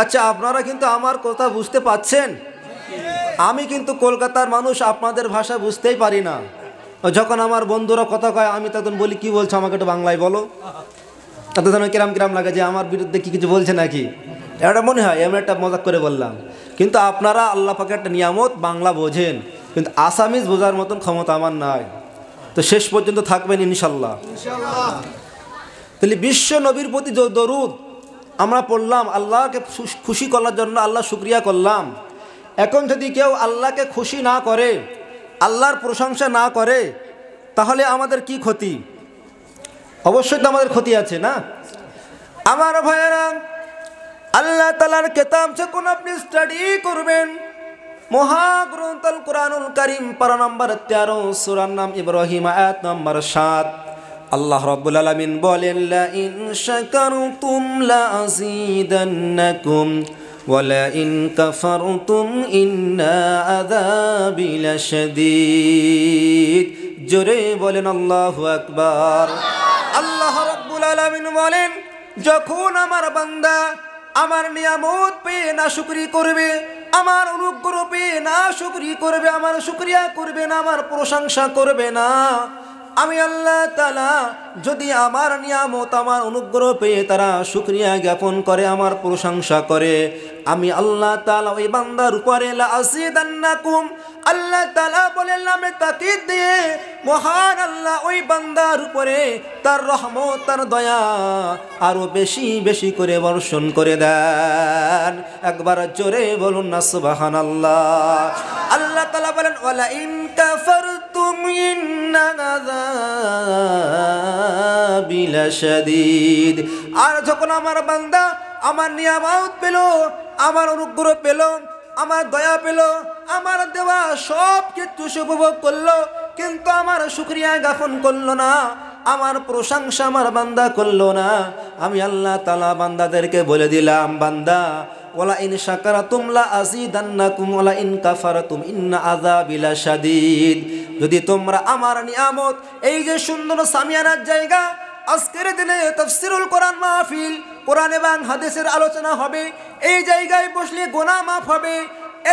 আচ্ছা, আপনারা কিন্তু আমার কথা বুঝতে পাচ্ছেন? আমি কিন্তু কলকাতার মানুষ, আপনাদের ভাষা বুঝতেই পারি না। যখন আমার বন্ধুরা কথা কয় আমি তখন বলি কি বলছো, আমাকে একটু বাংলায় বলো। তাতে যেন কিরাম কিরাম লাগে যে আমার বিরুদ্ধে কি কিছু বলছে নাকি, এটা মনে হয় এমন একটা মজাক করে বললাম। কিন্তু আপনারা আল্লাহ পাকের একটা নিয়ামত, বাংলা বোঝেন, কিন্তু আসামিজ বোঝার মতন ক্ষমতা আমার নাই। তো শেষ পর্যন্ত থাকবেন ইনশাল্লাহ। তাহলে বিশ্ব নবীর প্রতি দরুদ আমরা পড়লাম, আল্লাহকে খুশি করার জন্য আল্লাহ শুকরিয়া করলাম। এখন যদি কেউ আল্লাহকে খুশি না করে, আল্লাহর প্রশংসা না করে, তাহলে আমাদের কি ক্ষতি? অবশ্যই তো আমাদের ক্ষতি আছে না? আমার ভাইয়েরা, আল্লাহ তাআলার কিতাব যখন আপনি স্টাডি করবেন, মহাগ্রন্থ আল কোরআনুল কারীম পারা নম্বর 13, সূরার নাম ইব্রাহিম, আয়াত নম্বর 7, আল্লাহ রাব্বুল আলামিন বলেন, লা ইন শাকারতুম লা আযীদান্নাকুম ওয়া লা ইন কাফারতুম ইন্না আযাবি লাশাদীদ। জোরে বলেন আল্লাহু আকবার। আল্লাহ রাব্বুল আলামিন বলেন, যখন আমার বান্দা আমার নিয়ামত পেয়ে নাশুকরি করবে, আমার অনুগ্রহ পেয়ে নাশুকরি করবে, আমার শুকরিয়া করবে না, আমার প্রশংসা করবে না, আমি আল্লাহ তাআলা যদি আমার নিয়ামত, আমার অনুগ্রহ পেয়ে তারা শুকরিয়া জ্ঞাপন করে, আমার প্রশংসা করে, আমি আল্লাহ তাআলা ওই বান্দার উপরে লা আযীদান্নাকুম, আল্লাহ তাআলা বলেন নামে তাকিদ দিয়ে মহান আল্লাহ ওই বান্দার উপরে তার রহমত, তার দয়া আরো বেশি বেশি করে বর্ষণ করে দেন। একবার জোরে বলুন না সুবহানাল্লাহ। আল্লাহ তাআলা বলেন, ওয়ালা ইন কাফারতুম ইন্না আযাবি লাশাদীদ। আর যখন আমার বান্দা আমার নিয়ামত পেল, আমার অনুগ্রহ পেল, আমার দয়া পেল, আমার দেওয়া সব কিছু উপভোগ করলো, কিন্তু আমার শুকরিয়া জ্ঞাপন করলো না, আমার প্রশংসা আমার বান্দা করলো না, আমি আল্লাহ তাআলা বান্দাদেরকে বলে দিলাম, বান্দা ওয়ালা ইন শাকারতুম লা আযীদান্নাকুম ওয়ালা ইন কাফারতুম ইন্না আযাবি লাশাদীদ। যদি তোমরা আমার নিয়ামত, এই যে সুন্দর সামিয়ানার জায়গা, আজকের দিনে তাফসীরুল কোরআন মাহফিল, কোরআন এবং হাদিসের আলোচনা হবে, এই জায়গায় বসলে গুনাহ মাফ হবে,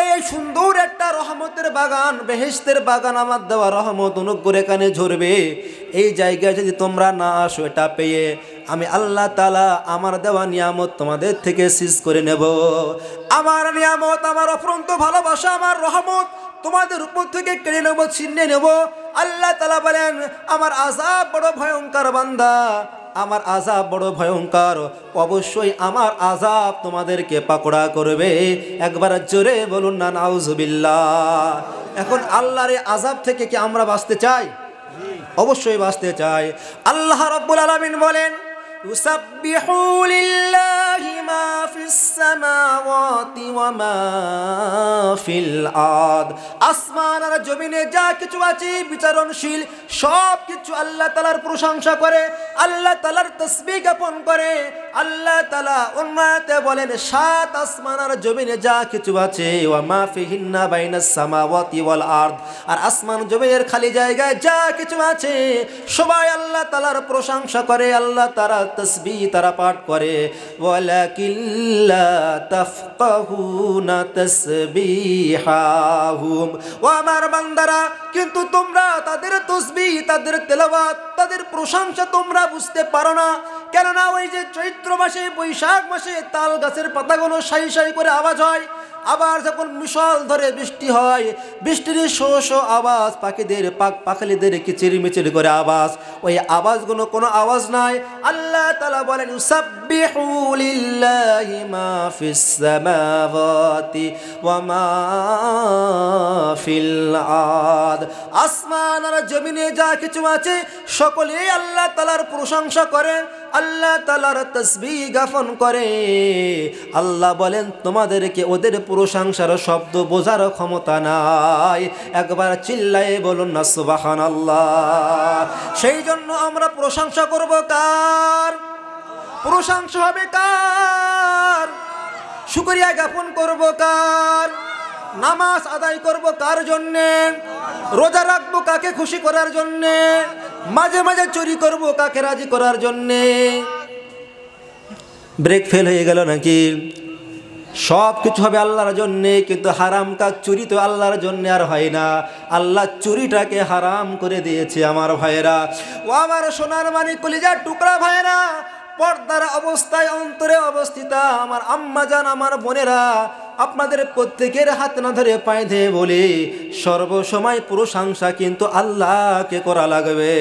এই সুন্দর একটা রহমতের বাগান, বেহেশতের বাগান, আমার দেওয়া রহমত অনুগ্রহ এখানে ঝরবে, এই জায়গায় যদি তোমরা না আসো, এটা পেয়ে আমি আল্লাহ তাআলা আমার দেওয়া নিয়ামত তোমাদের থেকে সিজ করে নেব। আমার নিয়ামত, আমার অফুরন্ত ভালোবাসা, আমার রহমত তোমাদের উপর থেকে কেড়ে নেব, ছিনিয়ে নেব। আল্লাহ তাআলা বলেন, আমার আযাব বড় ভয়ঙ্কর বান্দা, আমার আযাব বড় ভয়ঙ্কর, অবশ্যই আমার আযাব তোমাদেরকে পাকড়া করবে। একবার জোরে বলুন না নাউজুবিল্লাহ। এখন আল্লাহর আযাব থেকে কি আমরা বাঁচতে চাই? অবশ্যই বাঁচতে চাই। আল্লাহ রাব্বুল আলামিন বলেন, ইউসাব্বিহু লিল্লাহি মা ফিস সামাওয়াতি ওয়া মা ফিল আরদ। আসমান আর জমিনে যা কিছু আছে বিচারণশীল, সব কিছু আল্লাহ তাআলার প্রশংসা করে, আল্লাহ তাআলার তাসবিহ জ্ঞাপন করে। আল্লাহ তাআলা অন্য আয়াতে বলেন, সাত আসমান আর জমিনে যা কিছু আছে, ওয়া মা ফিহিন্না বাইনাস সামাওয়াতি ওয়াল আরদ, আর আসমান জমিনের খালি জায়গায় যা কিছু আছে সবাই আল্লাহ তাআলার প্রশংসা করে, আল্লাহ তাআলার তাসবিহ তারা পাঠ করে। ওয়ালাকিন লা তাফকাহুনা তাসবিহাহুম। ও আমার বান্দারা, কিন্তু তোমরা তাদের তাসবিহ, তাদের তেলাওয়াত, তাদের প্রশংসা তোমরা বুঝতে পারো না। কেননা ওই যে চৈত্র মাসে, বৈশাখ মাসে তাল গাছের পাতাগুলো সাই সাই করে আওয়াজ হয়, আবার যখন মুষল ধরে বৃষ্টি হয়, বৃষ্টির শো শো আওয়াজ, পাখিদের পাখালিদের কিচিরমিচির করে আওয়াজ, ওই আওয়াজগুলো কোনো আওয়াজ নাই। আল্লাহ তাআলা বলেন, ইউসাব্বিহু লিল্লাহি মা ফিস সামাওয়াতি ওয়া মা ফিল আরদ। আসমান আর জমিনে যা কিছু আছে সকলেই আল্লাহ তাআলার প্রশংসা করে, আল্লাহ তাআলার তাসবিহ জ্ঞাপন করে। আল্লাহ বলেন, তোমাদেরকে ওদের প্রশংসার শব্দ বোঝার ক্ষমতা নাই। একবার চিল্লায়ে বলুন না সুবহানাল্লাহ। সেই জন্য আমরা প্রশংসা করব কার? প্রশংসা হবে কার? শুকরিয়া জ্ঞাপন করব কার? নামাজ আদায় করব কার জন্যে? রোজা রাখবো কাকে খুশি করার জন্যে? মাঝে মাঝে চুরি করব কাকে রাজি করার জন্যে? ব্রেক ফেল হয়ে গেল নাকি? সব কিছু হবে আল্লাহর জন্যে, কিন্তু হারাম কাজ চুরি তো আল্লাহর জন্যে আর হয় না। আল্লাহ চুরিটাকে হারাম করে দিয়েছে আমার ভাইয়েরা। ও আমার সোনার মানিক কলিজার টুকরা ভাইয়েরা, পর্দার অবস্থায় অন্তরে অবস্থিত আমার আম্মা জান, আমার বোনেরা, আপনাদের প্রত্যেকের হাত না ধরে পায়ে ধরে বলে সর্বসময় প্রশংসা কিন্তু আল্লাহকে করা লাগবে।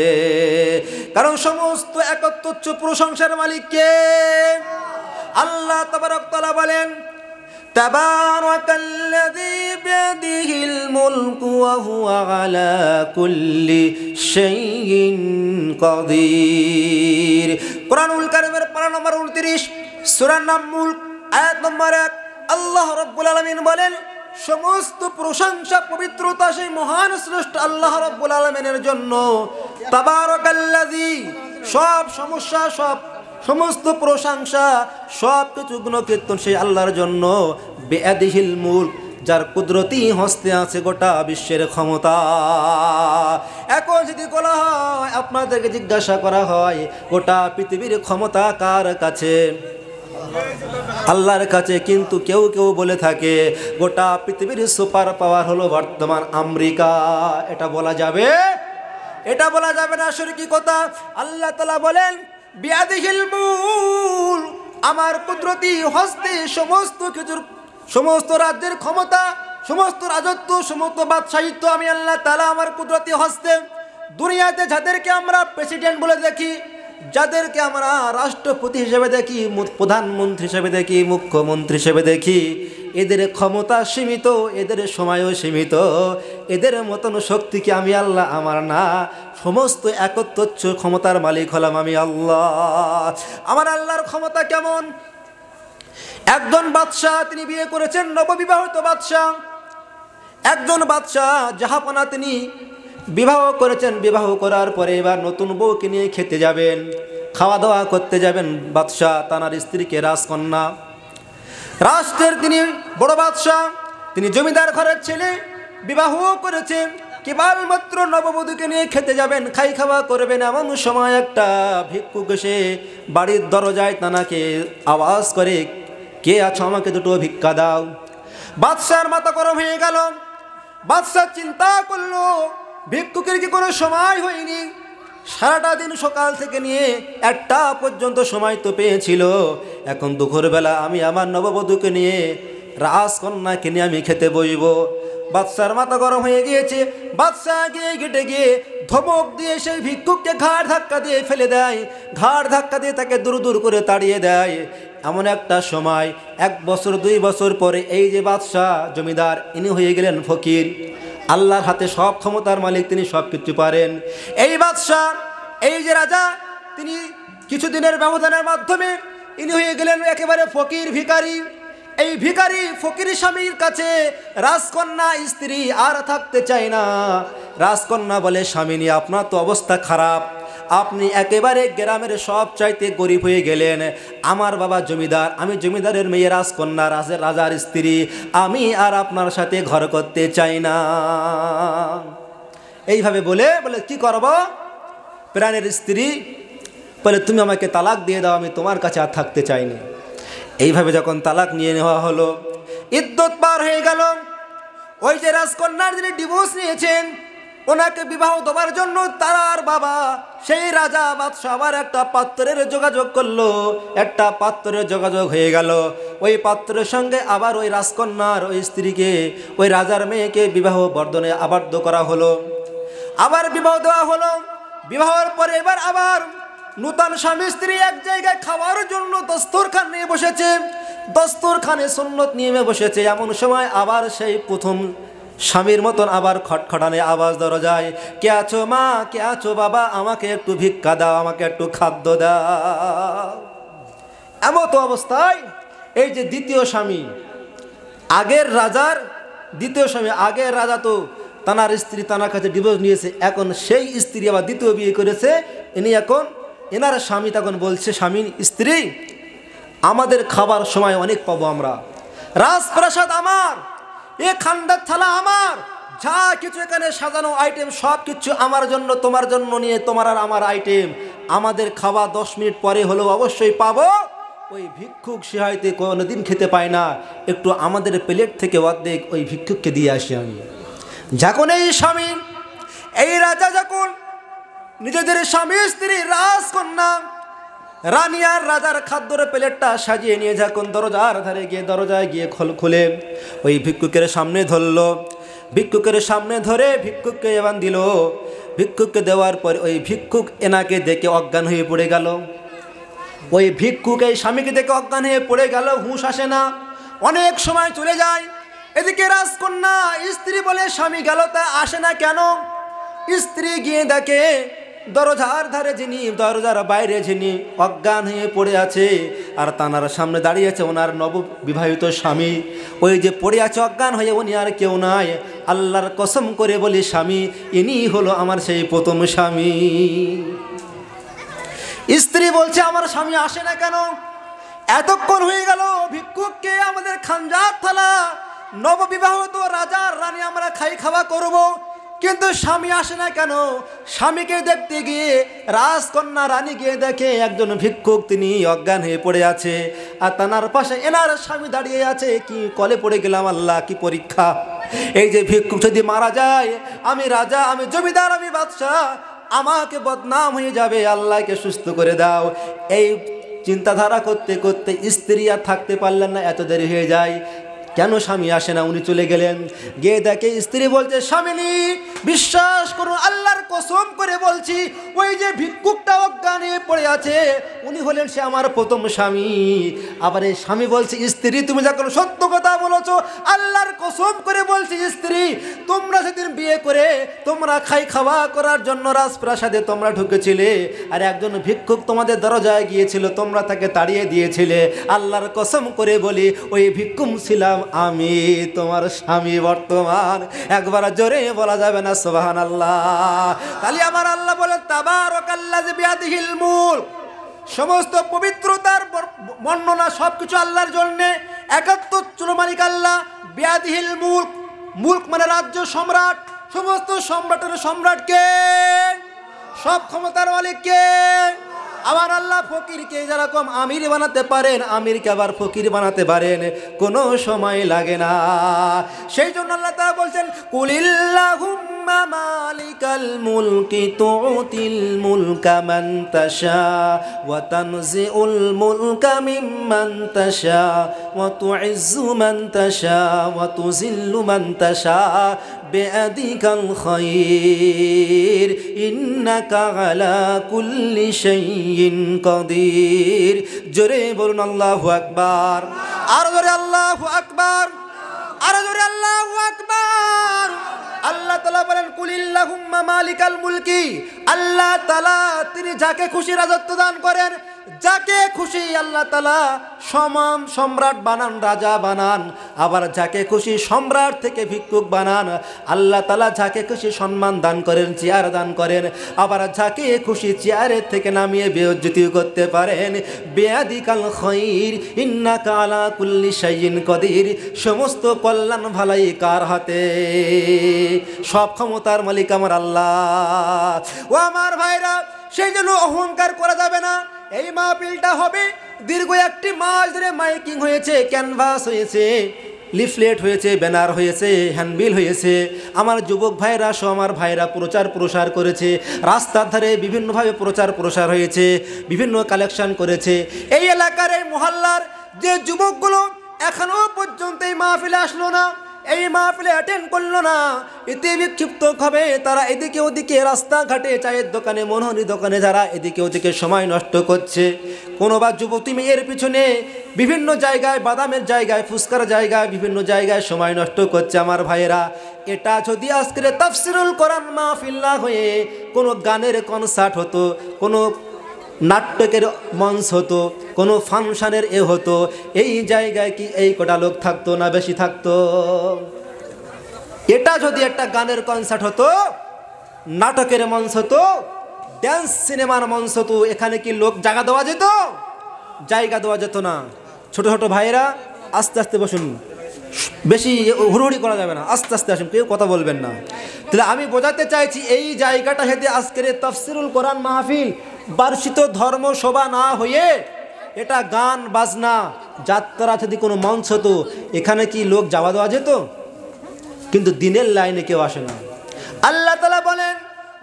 কারণ সমস্ত একত্র প্রশংসার মালিককে আল্লাহ তাবারক তাআলা বলেন, তাবারাকাল্লাযী বিয়াদিহিল মুলকু ওয়া হুয়া আলা কুল্লি শাইইন কাদির। কুরআনুল কারীমের পারা নম্বর 29 সূরা নাম মুলক আয়াত নম্বর 1। আল্লাহ রাব্বুল আলামিন বলেন, সমস্ত প্রশংসা পবিত্রতা সেই মহান শ্রেষ্ঠ আল্লাহ রাব্বুল আলামিনের জন্য। তাবারাকাল্লাযী, সব সমস্যা, সমস্ত প্রশংসা, সব কিছু গুণকীর্তন সেই আল্লাহর জন্য। বিয়াদিহিল মুলক, যার কুদরতি হস্তে আছে গোটা বিশ্বের ক্ষমতা। এখন যদি বলা হয়, আপনাদেরকে জিজ্ঞাসা করা হয়, গোটা পৃথিবীর ক্ষমতা কার কাছে? আল্লাহর কাছে। কিন্তু কেউ কেউ বলে থাকে গোটা পৃথিবীর সুপার পাওয়ার হলো বর্তমান আমেরিকা। এটা বলা যাবে? এটা বলা যাবে না, শরীকি কথা। আল্লাহ তাআলা বলেন, বিয়াদিহিল মুলক, আমার কুদরতি হস্তে সমস্ত কিছুর, সমস্ত রাজ্যের ক্ষমতা, সমস্ত রাজত্ব, সমস্ত বাদশাহিত্ব আমি আল্লাহ তাআলা আমার কুদরতি হস্তে। দুনিয়াতে যাদেরকে আমরা প্রেসিডেন্ট বলে দেখি, যাদেরকে আমরা রাষ্ট্রপতি হিসেবে দেখি, প্রধানমন্ত্রী হিসেবে দেখি, মুখ্যমন্ত্রী হিসেবে দেখি, এদের ক্ষমতা সীমিত, এদের সময়ও সীমিত। এদের মতন শক্তি কি আমি আল্লাহ আমার না? সমস্ত একত্র ক্ষমতার মালিক হলাম আমি আল্লাহ। আমার আল্লাহর ক্ষমতা কেমন? একজন বাদশাহ, তিনি বিয়ে করেছেন নববিবাহিত বাদশাহ। একজন বাদশাহ জাহাপনা, তিনি বিবাহ করেছেন। বিবাহ করার পরে এবার নতুন বউকে নিয়ে খেতে যাবেন, খাওয়া দাওয়া করতে যাবেন বাদশাহ তানার স্ত্রীকে, রাজকন্যা। রাষ্ট্রের তিনি বড় বাদশাহ, তিনি জমিদার ঘরের ছেলে, বিবাহ করেছেন। কেবলমাত্র নববধূকে নিয়ে খেতে যাবেন, খাই খাওয়া করবেন। এমন সময় একটা ভিক্ষুক এসে বাড়ির দরজায় তানাকে আওয়াজ করে, কে আছো, আমাকে দুটো ভিক্ষা দাও। বাদশার মাথা গরম হয়ে গেল। বাদশাহ চিন্তা করলো, ভিক্ষুকের কি কোনো সময় হয়নি? সারাটা দিন সকাল থেকে নিয়ে 1টা পর্যন্ত সময় তো পেয়েছিল। এখন দুপুরবেলা আমি আমার নববধূকে নিয়ে, রাজকন্যাকে নিয়ে আমি খেতে বসব। বাদশার মাথা গরম হয়ে গিয়েছে। বাদশাহ গিয়ে গেটে গিয়ে ধমক দিয়ে সেই ভিক্ষুককে ঘাড় ধাক্কা দিয়ে ফেলে দেয়। ঘাড় ধাক্কা দিয়ে তাকে দূর দূর করে তাড়িয়ে দেয়। এমন একটা সময় 1 বছর 2 বছর পরে এই যে বাদশাহ জমিদার, ইনি হয়ে গেলেন ফকির। আল্লাহর হাতে সব ক্ষমতার মালিক, তিনি সব কিছু পারেন। এই বাদশাহ, এই যে রাজা, তিনি কিছুদিনের ব্যবধানের মাধ্যমে ইনি হয়ে গেলেন একেবারে ফকির, ভিখারি। এই ভিখারি ফকির স্বামীর কাছে রাজকন্যা স্ত্রী আর থাকতে চায় না। রাজকন্যা বলে, স্বামিনী আপনার তো অবস্থা খারাপ, আপনি একেবারে গ্রামের সব চাইতে গরিব হয়ে গেলেন। আমার বাবা জমিদার, আমি জমিদারের মেয়ে রাজকন্যা, রাজার স্ত্রী, আমি আর আপনার সাথে ঘর করতে চাই না। এইভাবে বলে কি করব? প্রাণের স্ত্রী বলে, তুমি আমাকে তালাক দিয়ে দাও, আমি তোমার কাছে আর থাকতে চাইনি। এইভাবে যখন তালাক নিয়ে নেওয়া হলো, ইদ্যত পার হয়ে গেল। ওই যে রাজকন্যার যিনি ডিভোর্স নিয়েছেন, ওনাকে বিবাহ দেওয়ার জন্য তার বাবা সেই রাজা বাদশাহ আবার একটা পাত্রের যোগাযোগ করলো। একটা পাত্রের যোগাযোগ হয়ে গেল। ওই পাত্রের সঙ্গে আবার ওই রাজকন্যার ওই স্ত্রীকে, ওই রাজার মেয়েকে বিবাহ বর্ধনে আবদ্ধ করা হলো। আবার বিবাহ দেওয়া হলো। বিবাহের পরে এবার আবার নূতন স্বামী স্ত্রী এক জায়গায় খাওয়ার জন্য দস্তরখান নিয়ে বসেছে। দস্তরখানে সুন্নত নিয়ে বসেছে। এমন সময় আবার সেই প্রথম স্বামীর মতন আবার খটখটানে আওয়াজ দরজায়, কে আছো মা, কে আছো বাবা, আমাকে একটু ভিক্ষা দাও, আমাকে একটু খাদ্য দাও। এমত অবস্থায় এই যে দ্বিতীয় স্বামী, আগের রাজার দ্বিতীয় স্বামী, আগের রাজা তো তানার স্ত্রী তানার কাছে ডিভোর্স নিয়েছে, এখন সেই স্ত্রী আবার দ্বিতীয় বিয়ে করেছে। ইনি এখন এনার স্বামী তখন বলছে, স্বামী স্ত্রী, আমাদের খাবার সময় অনেক পাবো আমরা, রাজপ্রাসাদ আমার, এ খান্ডার থালা আমার, যা কিছু এখানে সাজানো আইটেম সব কিছু আমার জন্য, তোমার জন্য নিয়ে, তোমার আর আমার আইটেম, আমাদের খাওয়া 10 মিনিট পরে হলেও অবশ্যই পাবো। ওই ভিক্ষুক সে হয়তো কোনোদিন খেতে পায় না, একটু আমাদের প্লেট থেকে অর্ধেক ওই ভিক্ষুককে দিয়ে আসি আমি। যখন এই স্বামী, এই রাজা যখন নিজেদের স্বামী স্ত্রী রাজকন্যা রানী আর রাজার খাদ্যর প্লেটটা সাজিয়ে নিয়ে যখন দরজার ধারে গিয়ে দরজায় গিয়ে খুলে ওই ভিক্ষুকের সামনে ধরলো, ভিক্ষুকের সামনে ধরে ভিক্ষুককে এবার দিল। ভিক্ষুককে দেওয়ার পর ওই ভিক্ষুক এনাকে দেখে অজ্ঞান হয়ে পড়ে গেল। ওই ভিক্ষুক এই স্বামীকে দেখে অজ্ঞান হয়ে পড়ে গেল, হুঁশ আসে না, অনেক সময় চলে যায়। এদিকে রাজকন্যা স্ত্রী বলে স্বামী গেল, তা আসে না কেন? স্ত্রী গিয়ে দেখে দরজার ধারে যিনি, দরজার বাইরে যিনি অজ্ঞান হয়ে পড়ে আছে আর তানার সামনে দাঁড়িয়ে আছে ওনার নববিবাহিত স্বামী। ওই যে পড়ে আছে অজ্ঞান হয়ে, উনি আর কেউ নাই, আল্লাহর কসম করে বলি স্বামী, ইনি হলো আমার সেই প্রথম স্বামী। স্ত্রী বলছে আমার স্বামী আসে না কেন? এতক্ষণ হয়ে গেল, ভিক্ষুককে আমাদের খানজাত থালা, নববিবাহিত রাজার রানী আমরা খাওয়া করব, কিন্তু স্বামী আসে না কেন? স্বামীকে দেখতে গিয়ে রাজকন্যা রানী গিয়ে দেখে একজন ভিক্ষুক তিনি অজ্ঞান হয়ে পড়ে আছে আর তানার পাশে এনার স্বামী দাঁড়িয়ে আছে। কি কলে পড়ে গেলাম, আল্লাহ কি পরীক্ষা! এই যে ভিক্ষুক যদি মারা যায়, আমি রাজা, আমি জমিদার, আমি বাদশাহ, আমাকে বদনাম হয়ে যাবে, আল্লাহকে সুস্থ করে দাও। এই চিন্তাধারা করতে করতে স্ত্রী আর থাকতে পারলেন না, এত দেরি হয়ে যায়। কেন স্বামী আসে না? উনি চলে গেলেন। গিয়ে দেখে স্ত্রী বলছে স্বামিনী বিশ্বাস করুন, আল্লাহর কসম করে বলছি, ওই যে ভিক্ষুকটা অজ্ঞান হয়ে পড়ে আছে উনি হলেন সে আমার প্রথম স্বামী। আবার এই স্বামী বলছে স্ত্রী তুমি যখন সত্য কথা বলেছো, আল্লাহর কসম করে বলছি স্ত্রী, তোমরা সেদিন বিয়ে করে তোমরা খাওয়া করার জন্য রাজপ্রাসাদে তোমরা ঢুকেছিলে আর একজন ভিক্ষুক তোমাদের দরজায় গিয়েছিল, তোমরা তাকে তাড়িয়ে দিয়েছিলে। আল্লাহর কসম করে বলি ওই ভিক্ষুক ছিলাম আমি, তোমার স্বামী বর্তমান। একবার জোরে বলা যাবে না সুবহানাল্লাহ? তাহলে আমার আল্লাহ বলে তাবারাকাল্লাযী বিয়াদিহিল মুলক, সমস্ত পবিত্রতার বর্ণনা সবকিছু আল্লাহর জন্য। 71 মালিক আল্লাহ, বিয়াদিহিল মুলক, মুলক মানে রাজ্য, সম্রাট, সমস্ত সম্রাটের সম্রাটকে, সব ক্ষমতার মালিককে। আমার আল্লাহ ফকিরকে যেরকম আমির বানাতে পারেন, আমিরকে আবার ফকির বানাতে পারেন, কোনো সময় লাগে না। সেই জন্য আল্লাহ তাআলা বলছেন কুলিল্লাহুম্মা মালিকাল মুলকি তুতিল মুলকা মান তাশা ওয়া তানজিউল মুলকা মিম্মান তাশা ওয়া তুইজ্জু মান তাশা ওয়া তুযিল্লু মান তাশা বিয়াদিকাল খায়র ইন্নাকা আলা কুল্লি শাইইন কাদির। জোরে বলুন আল্লাহু আকবার, আর জোরে আল্লাহু আকবার, আর জোরে আল্লাহু আকবার। আল্লাহ তাআলা বলেন কুলিল্লাহুম্মা মালিকাল মুলকি, আল্লাহ তাআলা তিনি যাকে খুশি রাজত্ব দান করেন, যাকে খুশি আল্লাহ তাআলা সমান সম্রাট বানান, রাজা বানান, আবার যাকে খুশি সম্রাট থেকে ভিক্ষুক বানান। আল্লাহ তাআলা যাকে খুশি সম্মান দান করেন, চেয়ার দান করেন, আবার যাকে খুশি চেয়ারের থেকে নামিয়ে বেইজ্জতি করতে পারেন। বিয়াদিকাল খায়র ইন্নাকা আলা কুল্লি শাইইন কাদির, সমস্ত কল্যাণ ভালাই কার হাতে? সব ক্ষমতার মালিক আমার আল্লাহ। ও আমার ভাইরা, সেই জন্য অহংকার করা যাবে না। এই মাহফিলটা হবে দীর্ঘ 1 মাস ধরে মাইকিং হয়েছে, ক্যানভাস হয়েছে, লিফলেট হয়েছে, ব্যানার হয়েছে, হ্যান্ডবিল হয়েছে। আমার যুবক ভাইরা সহ আমার ভাইরা প্রচার প্রসার করেছে, রাস্তার ধারে বিভিন্নভাবে প্রচার প্রসার হয়েছে, বিভিন্ন কালেকশন করেছে। এই এলাকার এই মহল্লার যে যুবকগুলো এখনো পর্যন্ত এই মাহফিলে আসলো না, এই মাহফিলে অ্যাটেন্ড করলো না, এতে বিক্ষিপ্ত হবে তারা এদিকে ওদিকে, রাস্তাঘাটে, চায়ের দোকানে, মনোহরি দোকানে যারা এদিকে ওদিকে সময় নষ্ট করছে। কোনো বা যুবতী মেয়ের পিছনে বিভিন্ন জায়গায়, বাদামের জায়গায়, ফুচকার জায়গায়, বিভিন্ন জায়গায় সময় নষ্ট করছে। আমার ভাইয়েরা, এটা যদি আজকের তাফসিরুল কোরআন মাহফিল না হয়ে কোনো গানের কনসার্ট হতো, কোনো নাটকের মঞ্চ হতো, কোনো ফাংশনের হতো, এই জায়গায় কি এই কটা লোক থাকতো না বেশি থাকতো? এটা যদি একটা গানের কনসার্ট হতো, নাটকের মঞ্চ হতো, ড্যান্স সিনেমার মঞ্চ হতো, এখানে কি লোক জায়গা দেওয়া যেত? জায়গা দেওয়া যেত না। ছোট ছোট ভাইরা আস্তে আস্তে বসুন, বেশি হুড়হুড়ি করা যাবে না, আস্তে আস্তে আসুন, কেউ কথা বলবেন না। তাহলে আমি বোঝাতে চাইছি এই জায়গাটা হেঁটে আজকের তাফসিরুল কোরআন মাহফিল বার্ষিক ধর্ম সভা না হয়ে এটা গান বাজনা যাত্রা যদি কোনো মঞ্চ হতো, এখানে কি লোক যাওয়া দেওয়া যেত? কিন্তু দিনের লাইনে কেউ আসে না। আল্লাহ তাআলা বলেন,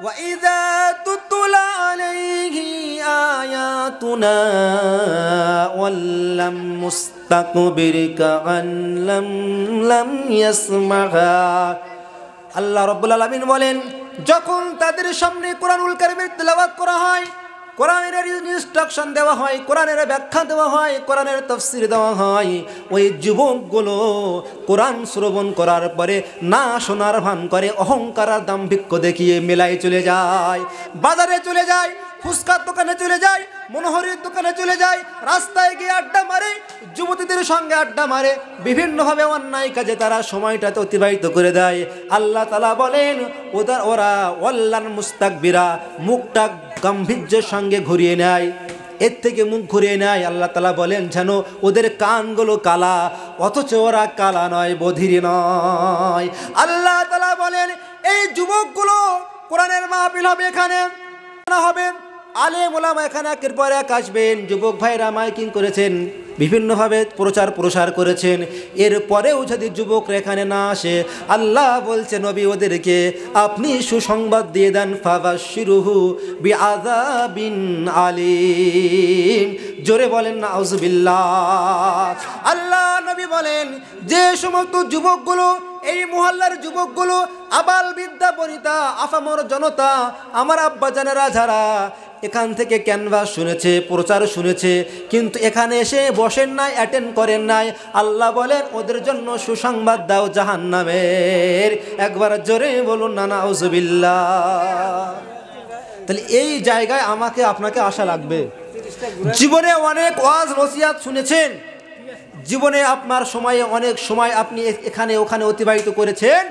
وَإِذَا تُتْلَى عَلَيْهِ آيَاتُنَا وَلَّوْا مُسْتَكْبِرًا كَأَن لَّمْ يَسْمَعْهَا। আল্লাহ রাব্বুল আলামিন বলেন, যখন তাদের সামনে কোরআনুল কারীমের তেলাওয়াত করা হয়, কোরআনের ইনস্ট্রাকশন দেওয়া হয়, কোরআনের ব্যাখ্যা দেওয়া হয়, কোরআনের তাফসীর দেওয়া হয়, ওই যুবকগুলো কোরআন শ্রবণ করার পরে না শোনার ভান করে, অহংকার আর দাম্ভিক্য দেখিয়ে মেলায় চলে যায়, বাজারে চলে যায়, ফুচকার দোকানে চলে যায়, মনোহরির দোকানে চলে যায়, রাস্তায় গিয়ে আড্ডা মারে, যুবতীদের সঙ্গে আড্ডা মারে, বিভিন্নভাবে অন্যায় কাজে তারা সময়টাতে অতিবাহিত করে দেয়। আল্লাহ তাআলা বলেন, ওরা ওয়াল্লান মুস্তাকবিরা, মুখটা গাম্ভীর্যের সঙ্গে ঘুরিয়ে নেয়, এর থেকে মুখ ঘুরিয়ে নেয়। আল্লাহ তাআলা বলেন, যেন ওদের কানগুলো কালা, অথচ ওরা কালা নয়, বধির নয়। আল্লাহ তাআলা বলেন, এই যুবকগুলো, কোরআনের মাহফিল হবে, এখানে হবে, আলেম ওলামা এখানে একের পর এক আসবেন, যুবক ভাইরা মাইকিং করেছেন, বিভিন্নভাবে প্রচার প্রসার করেছেন, এরপরেও যদি যুবকরা এখানে না আসে, আল্লাহ বলছে নবী ওদেরকে আপনি সুসংবাদ দিয়ে দেন, ফাবাশশিরুহু বিআযাবিন আলীম। জোরে বলেন না আউযুবিল্লাহ। আল্লাহ নবী বলেন, যে সমস্ত যুবকগুলো, এই মহল্লার যুবকগুলো, আবাল বিদ্যা বনিতা, আফামর জনতা, আমার আব্বা জানেরা যারা এখান থেকে ক্যানভাস শুনেছে, প্রচার শুনেছে, কিন্তু এখানে এসে বসেন নাই, অ্যাটেন্ড করেন নাই, আল্লাহ বলেন ওদের জন্য সুসংবাদ দাও জাহান্নামের। একবার জোরে বলুন না নাউযুবিল্লাহ। তাহলে এই জায়গায় আমাকে আপনাকে আসা লাগবে। জীবনে অনেক ওয়াজ নসিহত শুনেছেন, জীবনে আপনার সময়ে অনেক সময় আপনি এখানে ওখানে অতিবাহিত করেছেন,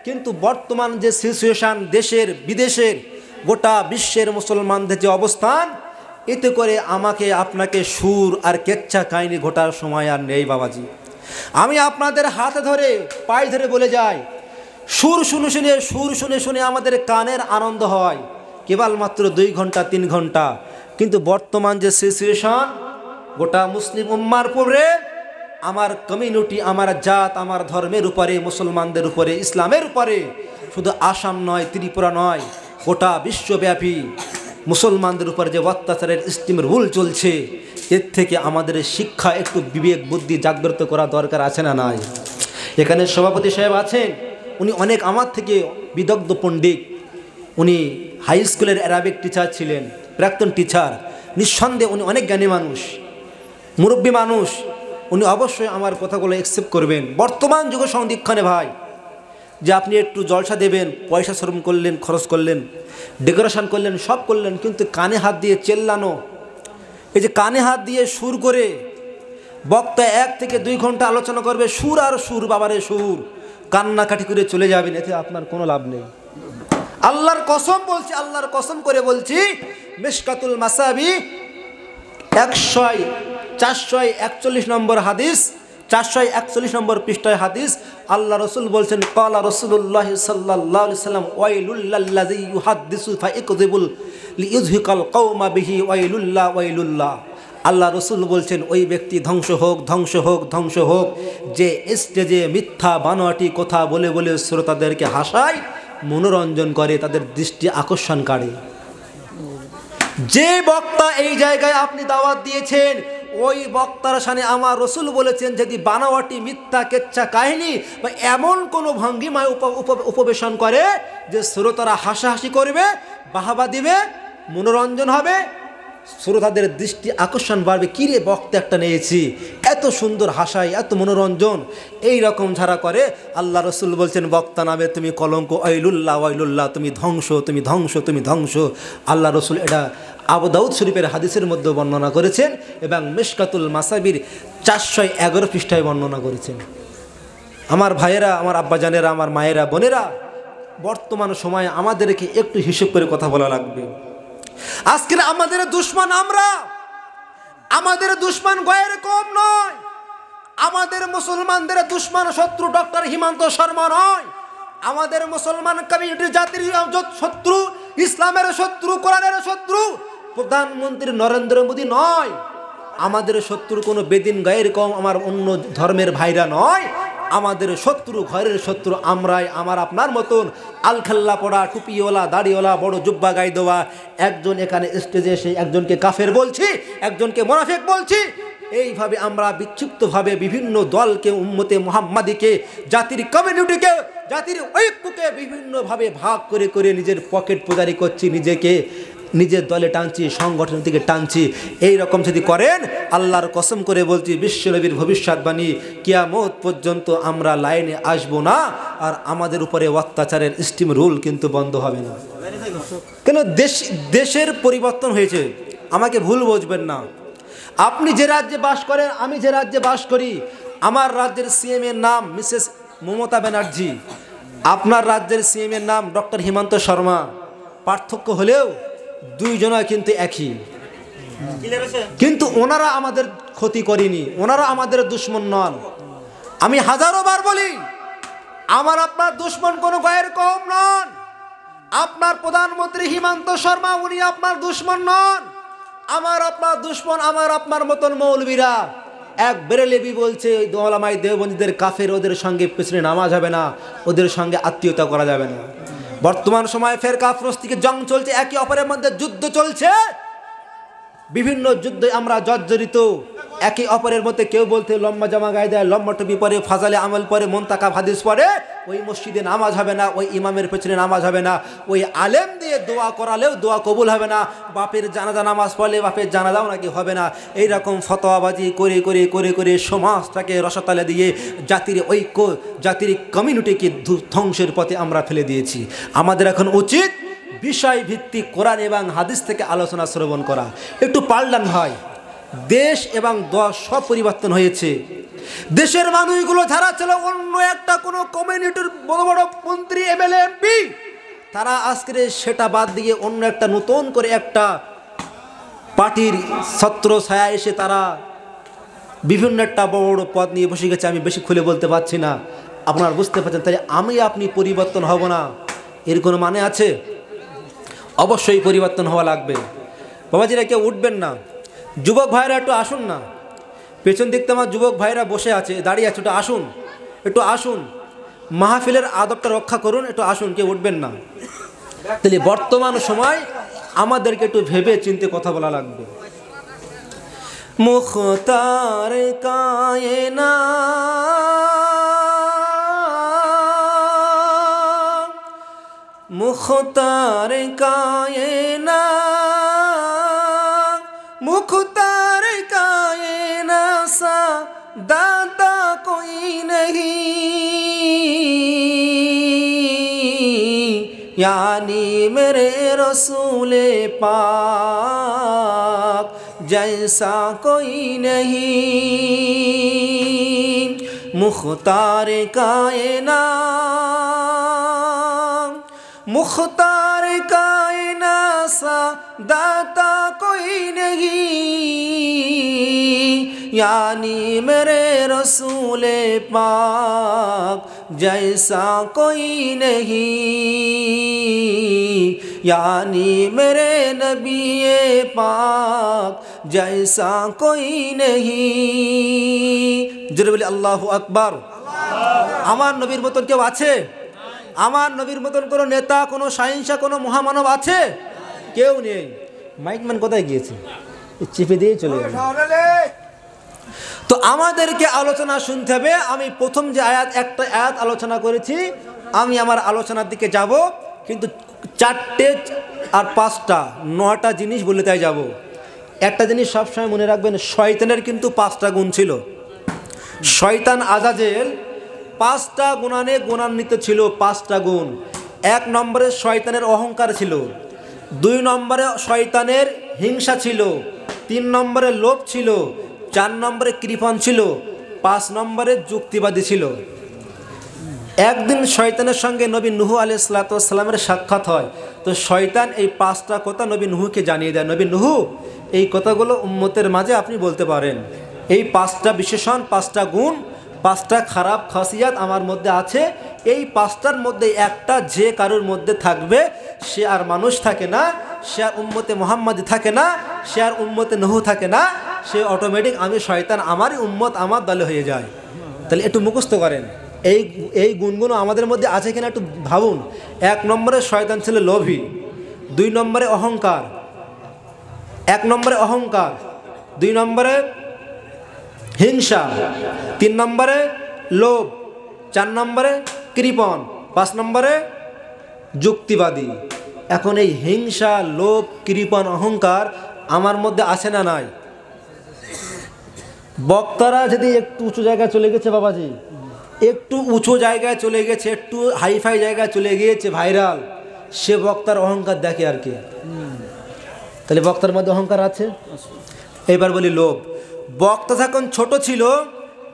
কিন্তু বর্তমান যে সিচুয়েশান, দেশের বিদেশের গোটা বিশ্বের মুসলমানদের যে অবস্থান, এতে করে আমাকে আপনাকে সুর আর কেচ্ছা কাহিনী ঘটার সময় আর নেই বাবাজি। আমি আপনাদের হাতে ধরে পায়ে ধরে বলে যাই, সুর শুনে শুনে আমাদের কানের আনন্দ হয় কেবলমাত্র 2 ঘন্টা 3 ঘন্টা, কিন্তু বর্তমান যে সিচুয়েশন গোটা মুসলিম উম্মার উপরে, আমার কমিউনিটি, আমার জাত, আমার ধর্মের উপরে, মুসলমানদের উপরে, ইসলামের উপরে, শুধু আসাম নয়, ত্রিপুরা নয়, গোটা বিশ্বব্যাপী মুসলমানদের উপর যে অত্যাচারের স্টিম রুল চলছে, এর থেকে আমাদের শিক্ষা, একটু বিবেক বুদ্ধি জাগ্রত করা দরকার আছে না নাই? এখানে সভাপতি সাহেব আছেন, উনি অনেক আমার থেকে বিদগ্ধ পণ্ডিত, উনি হাই স্কুলের অ্যারাবিক টিচার ছিলেন, প্রাক্তন টিচার, নিঃসন্দেহে উনি অনেক জ্ঞানী মানুষ, মুরব্বী মানুষ, উনি অবশ্যই আমার কথাগুলো অ্যাকসেপ্ট করবেন। বর্তমান যুগ সন্ধিক্ষণে ভাই, যে আপনি একটু জলসা দেবেন, পয়সা শ্রম করলেন, খরচ করলেন, ডেকোরেশন করলেন, সব করলেন, কিন্তু কানে হাত দিয়ে চেল্লানো, এই যে কানে হাত দিয়ে সুর করে বক্তা 1 থেকে 2 ঘন্টা আলোচনা করবে, সুর আর সুর, বাবারে সুর, কান্নাকাটি করে চলে যাবেন, এতে আপনার কোনো লাভ নেই। আল্লাহর কসম বলছি, আল্লাহর কসম করে বলছি, মিশকাতুল মাসাবি 441 নম্বর হাদিস, 441 নম্বর পৃষ্ঠায় হাদিস, আল্লাহ রসুল বলছেন, ক্বালা রাসূলুল্লাহ সাল্লাল্লাহু আলাইহি ওয়াসাল্লাম, ওয়াইলুল লিল্লাযী ইউহাদ্দিসু ফায়াকযিবুল লিইযহিকাল কওমা বিহি, ওয়াইলুল্লাহ। আল্লাহ রসুল বলছেন, ওই ব্যক্তি ধ্বংস হোক, ধ্বংস হোক, ধ্বংস হোক, যে স্টেজে মিথ্যা বানোয়াটি কথা বলে বলে শ্রোতাদেরকে হাসায়, মনোরঞ্জন করে, তাদের দৃষ্টি আকর্ষণ করে। যে বক্তা এই জায়গায় আপনি দাওয়াত দিয়েছেন, ওই বক্তার সামনে আমার রসুল বলেছেন, যদি বানাওয়াটি মিথ্যা কেচ্ছা কাহিনী বা এমন কোনো ভঙ্গিমায় উপবেশন করে যে শ্রোতারা হাসাহাসি করবে, বাহাবা দিবে, মনোরঞ্জন হবে, শ্রোতাদের দৃষ্টি আকর্ষণ বাড়বে, কিরে বক্তা একটা নিয়েছি, এত সুন্দর হাসাই, এত মনোরঞ্জন, এই রকম যারা করে, আল্লাহ রসুল বলছেন, বক্তা নামে তুমি কলঙ্ক, ওয়াইলুল্লাহ, তুমি ধ্বংস, তুমি ধ্বংস, তুমি ধ্বংস। আল্লাহ রসুল এটা আবু দাউদ শরীফের হাদিসের মধ্যে বর্ণনা করেছেন এবং মিশকাতুল মাসাবির 411 পৃষ্ঠায় বর্ণনা করেছেন। আমার ভাইয়েরা, আমার আব্বাজানেরা, আমার মায়েরা, বোনেরা, বর্তমান সময়ে আমাদেরকে একটু হিসেব করে কথা বলা লাগবে। আজকের আমাদের দুশমন আমরা, আমাদের দুশমন গয়ের কম নয়, আমাদের মুসলমানদের দুশমন শত্রু ডক্টর হিমন্ত শর্মা নয়, আমাদের মুসলমান কমিউনিটি জাতির শত্রু, ইসলামের শত্রু, কোরআনের শত্রু প্রধানমন্ত্রী নরেন্দ্র মোদী নয়, আমাদের শত্রু কোনো বেদিন গায়ের কম, আমার অন্য ধর্মের ভাইরা নয়। আমাদের শত্রু, ঘরের শত্রু আমরাই। আমার আপনার মতন আলখাল্লা পড়া, টুপিওয়ালা, দাড়িওয়ালা, বড় জুব্বা গায়ে দেওয়া একজন এখানে স্টেজে এসে একজনকে কাফের বলছি, একজনকে মুনাফিক বলছি, এইভাবে আমরা বিক্ষিপ্তভাবে বিভিন্ন দলকে, উম্মতে মুহাম্মাদিকে, জাতির কমিউনিটিকে, জাতির ঐক্যকে বিভিন্নভাবে ভাগ করে করে নিজের পকেট পূজারি করছি, নিজেকে নিজের দলে টানছি, সংগঠনের দিকে টানছি। এই রকম যদি করেন, আল্লাহর কসম করে বলছি, বিশ্বনবীর ভবিষ্যৎবাণী, কিয়ামত পর্যন্ত আমরা লাইনে আসবো না, আর আমাদের উপরে অত্যাচারের স্টিম রুল কিন্তু বন্ধ হবে না। কেন? দেশের পরিবর্তন হয়েছে, আমাকে ভুল বুঝবেন না। আপনি যে রাজ্যে বাস করেন, আমি যে রাজ্যে বাস করি, আমার রাজ্যের সিএম এর নাম মিসেস মমতা ব্যানার্জি, আপনার রাজ্যের সিএম এর নাম ডক্টর হিমন্ত শর্মা। পার্থক্য হলেও দুইজনা কিন্তু একই, কিন্তু ওনারা আমাদের ক্ষতি করেনি, ওনারা আমাদের দুশ্মন নন। আমি হাজারো বার বলি, আমার আপনার দুশ্মন কোনো গায়ের কম নন। আপনার প্রধানমন্ত্রী হিমন্ত শর্মা, উনি আপনার দুশ্মন নন। আমার আপনার দুশ্মন আমার আপনার মতন মৌলবীরা। এক বেরেলেবি বলছে ওলামায়ে দেওবন্দীদের কাফের, ওদের সঙ্গে পেছনে নামাজ হবে না, ওদের সঙ্গে আত্মীয়তা করা যাবে না। বর্তমান সময়ে ফেরকা প্রস্তিকে জং চলছে, একে অপরের মধ্যে যুদ্ধ চলছে, বিভিন্ন যুদ্ধে আমরা জর্জরিত। একে অপরের মধ্যে কেউ বলতে লম্বা জামা গায়ে দেয়, লম্বা টুপি পরে, ফাজালে আমল পরে, মুনতাকাব হাদিস পরে, ওই মসজিদে নামাজ হবে না, ওই ইমামের পেছনে নামাজ হবে না, ওই আলেম দিয়ে দোয়া করালেও দোয়া কবুল হবে না, বাপের জানাজা নামাজ পড়লে বাপের জানাজাও নাকি হবে না। এইরকম ফতোয়াবাজি করে করে করে করে সমাজটাকে রসাতলে দিয়ে জাতির ঐক্য, জাতির কমিউনিটিকে ধ্বংসের পথে আমরা ফেলে দিয়েছি। আমাদের এখন উচিত বিষয় ভিত্তিক কোরআন এবং হাদিস থেকে আলোচনা শ্রবণ করা। একটু পাল্টান হয়, দেশ এবং দশ সব পরিবর্তন হয়েছে। দেশের মানুষগুলো যারা ছিল অন্য একটা কোনো কমিউনিটির বড় বড় মন্ত্রী, এমএলএ, এমপি, তারা আজকে সেটা বাদ দিয়ে অন্য একটা নতুন করে একটা পার্টির ছত্র ছায়া এসে তারা বিভিন্ন একটা বড় বড় পদ নিয়ে বসে গেছে। আমি বেশি খুলে বলতে পারছি না, আপনারা বুঝতে পারছেন। তাই আমি আপনি পরিবর্তন হব না, এর কোনো মানে আছে? অবশ্যই পরিবর্তন হওয়া লাগবে। বাবাজিরা কেউ উঠবেন না, যুবক ভাইরা একটু আসুন না, পেছন দিকতে আমার যুবক ভাইরা বসে আছে, দাঁড়িয়ে আছে, একটু আসুন, একটু আসুন, মাহফিলের আদবটা রক্ষা করুন, একটু আসুন, কেউ উঠবেন না। তাহলে বর্তমান সময় আমাদেরকে একটু ভেবে চিন্তে কথা বলা লাগবে। মুখতার কায়না মুখতার কায়না मुख्तार कायना सा दाता कोई नहीं, यानी मेरे रसूले पाक जैसा कोई नहीं। मुख्तार कायना मुख्तार कायना सा दाता कोई नहीं, यानी मेरे रसूले पाक जैसा कोई नहीं, यानी मेरे नबी पाक जैसा कोई नहीं। जरूर बोले अल्लाहु अकबर। আমার নবীর মতন কেউ আছে? আমার নবীর মতন কোনো নেতা, কোনো সাহিংসা, কোনো মহামানব আছে? কেউ নেই। মাইকম্যান কোথায় গিয়েছে? চেপে দিয়ে চলে গেল। তো আমাদেরকে আলোচনা শুনতে হবে। আমি প্রথম যে একটা আয়াত আলোচনা করেছি, আমি আমার আলোচনার দিকে যাব, কিন্তু 4টে আর 5টা 9টা জিনিস বলে তাই যাব। একটা জিনিস সবসময় মনে রাখবেন, শয়তানের কিন্তু 5টা গুণ ছিল। শয়তান আজাজেল 5টা গুণান্বিত ছিল, 5টা গুণ। 1 নম্বরে শয়তানের অহংকার ছিল, 2 নম্বরে শয়তানের হিংসা ছিল, 3 নম্বরে লোভ ছিল, 4 নম্বরে কৃপণ ছিল, 5 নম্বরে যুক্তিবাদী ছিল। একদিন শয়তানের সঙ্গে নবী নূহ আলাইহিস সালামের সাক্ষাৎ হয়। তো শয়তান এই 5টা কথা নবী নূহকে জানিয়ে দেয়, নবী নূহ এই কথাগুলো উম্মতের মাঝে আপনি বলতে পারেন। এই 5টা বিশেষণ, 5টা গুণ, 5টা খারাপ খাসিয়াত আমার মধ্যে আছে। এই 5টার মধ্যে একটা যে কারোর মধ্যে থাকবে, সে আর মানুষ থাকে না, সে আর উম্মতে মুহাম্মাদি থাকে না, সে আর উম্মতে নূহ থাকে না, সে অটোমেটিক আমি শয়তান, আমারই উম্মত, আমার দলে হয়ে যায়। তাহলে একটু মুখস্থ করেন এই এই গুণগুলো আমাদের মধ্যে আছে কিনা একটু ভাবুন। 1 নম্বরে শয়তান ছিল লোভী, 2 নম্বরে অহংকার, 1 নম্বরে অহংকার, 2 নম্বরে হিংসা, 3 নম্বরে লোভ, 4 নম্বরে কৃপণ, 5 নম্বরে যুক্তিবাদী। এখন এই হিংসা, লোভ, কৃপণ, অহংকার আমার মধ্যে আছে না নাই? বক্তারা যদি একটু উঁচু জায়গায় চলে গেছে বাবাজি, একটু উঁচু জায়গায় চলে গেছে, একটু হাইফাই জায়গায় চলে গিয়েছে, ভাইরাল, সে বক্তার অহংকার দেখে আর কি। তাহলে বক্তার মধ্যে অহংকার আছে। এবার বলি লোভ। বক্তা যখন ছোট ছিল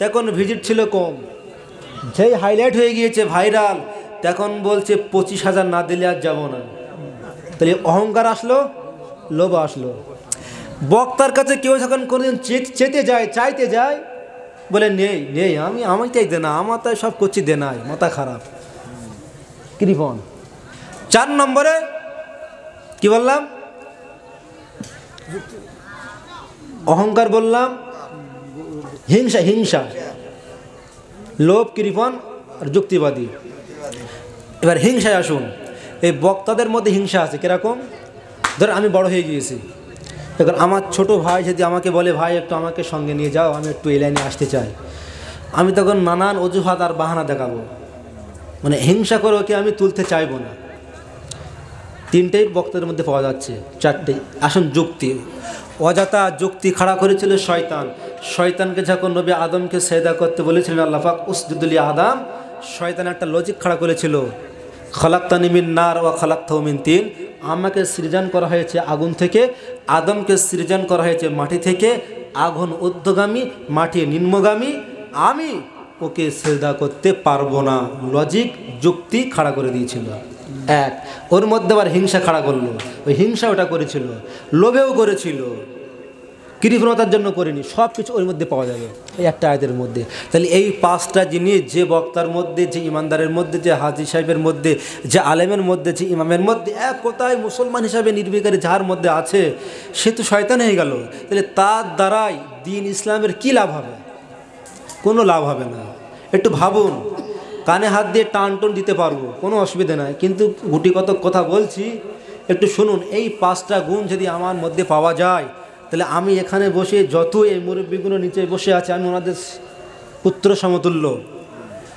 তখন ভিজিট ছিল কম, যেই হাইলাইট হয়ে গিয়েছে, ভাইরাল, তখন বলছে 25,000 না দিলে আর যাবো না। তাহলে অহংকার আসলো, লোভ আসলো। বক্তার কাছে কেউ যখন কোনোদিন চেতে যায়, চাইতে যায়, বলে নেই নেই, আমি চাই দেনা, আমার তাই সব করছি দেনাই, মাথা খারাপ, কৃপণ। 4 নম্বরে কি বললাম? অহংকার বললাম, হিংসা, হিংসা, লোভ, কৃপণ আর যুক্তিবাদী। এবার হিংসায় আসুন। এই বক্তাদের মধ্যে হিংসা আছে কিরকম? ধর আমি বড় হয়ে গিয়েছি, এখন আমার ছোট ভাই যদি আমাকে বলে ভাই একটু আমাকে সঙ্গে নিয়ে যাও, আমি একটু এই লাইনে আসতে চাই, আমি তখন নানান অজুহাত আর বাহানা দেখাবো, মানে হিংসা করে ওকে আমি তুলতে চাইবো না। 3টেই বক্তাদের মধ্যে পাওয়া যাচ্ছে, 4টেই। আসুন যুক্তি। অযথা যুক্তি খাড়া করেছিল শয়তান। শয়তানকে যখন নবী আদমকে সেজদা করতে বলেছিলেন আল্লাহ পাক উসজুদ লি আদম, শয়তান একটা লজিক খাড়া করেছিল, খালাকতানি মিন নার ওয়া খালাকতাহু মিন তিন, আমাকে সৃজন করা হয়েছে আগুন থেকে, আদমকে সৃজন করা হয়েছে মাটি থেকে, আগুন ঊর্ধ্বগামী, মাটি নিম্নগামী, আমি ওকে সেজদা করতে পারবো না। লজিক, যুক্তি খাড়া করে দিয়েছিল। 1 ওর মধ্যে আবার হিংসা খাড়া করলো, ওই হিংসা ওটা করেছিল, লোভেও করেছিল, কৃপণতার জন্য করিনি, সব কিছু ওর মধ্যে পাওয়া যাবে এই একটা আয়াতের মধ্যে। তাহলে এই 5টা জিনিস যে বক্তার মধ্যে, যে ইমানদারের মধ্যে, যে হাজী সাহেবের মধ্যে, যে আলেমের মধ্যে, যে ইমামের মধ্যে, এক কথায় মুসলমান হিসাবে নির্বিকারী যার মধ্যে আছে, সে তো শয়তান হয়ে গেল। তাহলে তার দ্বারাই দ্বীন ইসলামের কি লাভ হবে? কোনো লাভ হবে না। একটু ভাবুন, কানে হাত দিয়ে টান টান দিতে পারবো, কোনো অসুবিধা নাই, কিন্তু গুটি কত কথা বলছি, একটু শুনুন। এই 5টা গুণ যদি আমার মধ্যে পাওয়া যায়, তাহলে আমি এখানে বসে, যত এই মুরব্বীগুলো নিচে বসে আছে, আমি ওনাদের পুত্র সমতুল্য।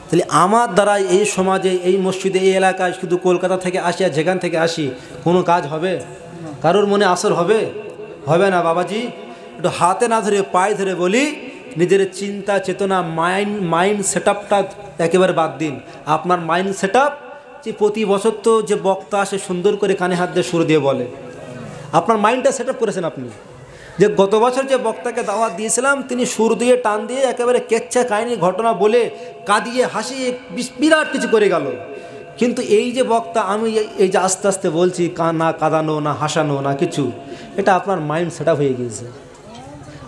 তাহলে আমার দ্বারা এই সমাজে, এই মসজিদে, এই এলাকায়, শুধু কলকাতা থেকে আসি আর যেখান থেকে আসি, কোনো কাজ হবে? কারোর মনে আসর হবে? হবে না বাবাজি। একটু হাতে না ধরে পায়ে ধরে বলি, নিজের চিন্তা চেতনা, মাইন্ড সেট আপটা একেবারে বাদ দিন। আপনার মাইন্ড সেট আপ যে প্রতি বছর তো যে বক্তা আসে সুন্দর করে কানে হাত দিয়ে সুর দিয়ে বলে, আপনার মাইন্ডটা সেট আপ করেছেন আপনি? যে গত বছর যে বক্তাকে দাওয়াত দিয়েছিলাম, তিনি সুর দিয়ে, টান দিয়ে, একেবারে কেচ্ছা কাহিনী ঘটনা বলে, কাঁদিয়ে, হাসিয়ে বিরাট কিছু করে গেল। কিন্তু এই যে বক্তা, আমি এই যে আস্তে আস্তে বলছি, না কাঁদানো, না হাসানো, না কিছু, এটা আপনার মাইন্ড সেট আপ হয়ে গিয়েছে।